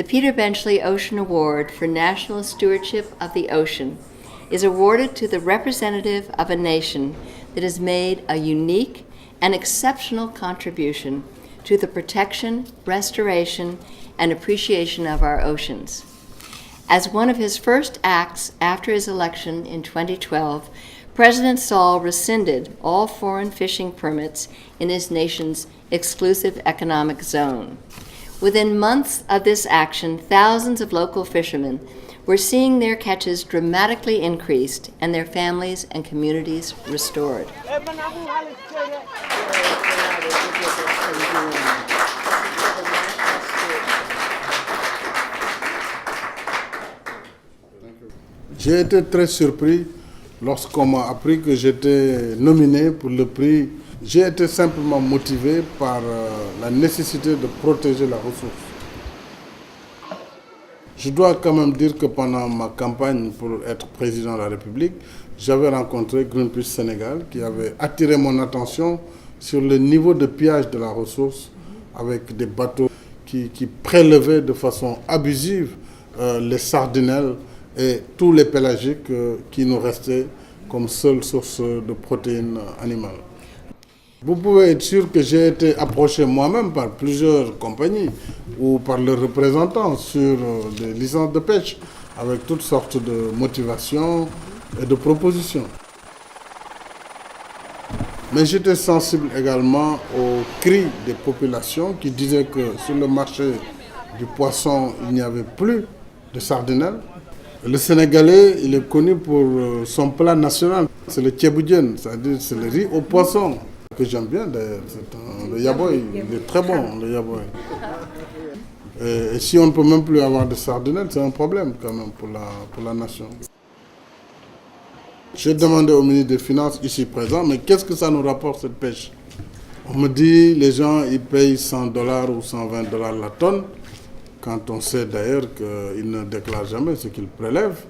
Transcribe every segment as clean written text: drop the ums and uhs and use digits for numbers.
The Peter Benchley Ocean Award for National Stewardship of the Ocean is awarded to the representative of a nation that has made a unique and exceptional contribution to the protection, restoration, and appreciation of our oceans. As one of his first acts after his election in 2012, President Saul rescinded all foreign fishing permits in his nation's exclusive economic zone. Within months of this action, thousands of local fishermen were seeing their catches dramatically increased and their families and communities restored. J'ai été très surpris lorsqu'on m'a appris que j'étais nominé pour le prix. J'ai été simplement motivé par la nécessité de protéger la ressource. Je dois quand même dire que pendant ma campagne pour être président de la République, j'avais rencontré Greenpeace Sénégal qui avait attiré mon attention sur le niveau de pillage de la ressource avec des bateaux qui prélevaient de façon abusive les sardinelles et tous les pélagiques qui nous restaient comme seule source de protéines animales. Vous pouvez être sûr que j'ai été approché moi-même par plusieurs compagnies ou par leurs représentants sur des licences de pêche avec toutes sortes de motivations et de propositions. Mais j'étais sensible également aux cris des populations qui disaient que sur le marché du poisson, il n'y avait plus de sardinelles. Le Sénégalais, il est connu pour son plat national, c'est le tchéboudienne, c'est-à-dire c'est le riz au poisson, que j'aime bien d'ailleurs, le yaboy, il est très bon le yaboy. Et si on ne peut même plus avoir de sardinelles, c'est un problème quand même pour la nation. J'ai demandé au ministre des Finances ici présent, mais qu'est-ce que ça nous rapporte cette pêche? On me dit les gens ils payent $100 ou $120 la tonne, quand on sait d'ailleurs qu'ils ne déclarent jamais ce qu'ils prélèvent.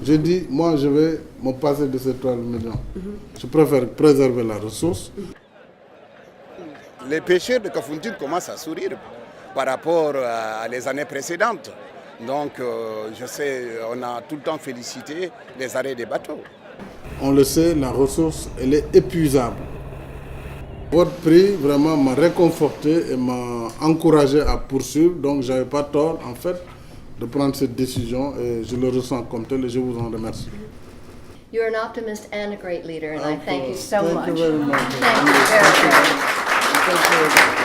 J'ai dit, moi je vais me passer de ces 3 millions. Je préfère préserver la ressource. Les pêcheurs de Kafountine commencent à sourire par rapport à les années précédentes. Donc je sais, on a tout le temps félicité les arrêts des bateaux. On le sait, la ressource, elle est épuisable. Votre prix vraiment m'a réconforté et m'a encouragé à poursuivre, donc je n'avais pas tort en fait de prendre cette décision et je le ressens comme tel et je vous en remercie. You're an optimist and a great leader, and I thank you so Thank much. you very much. Thank you very much. Thank you.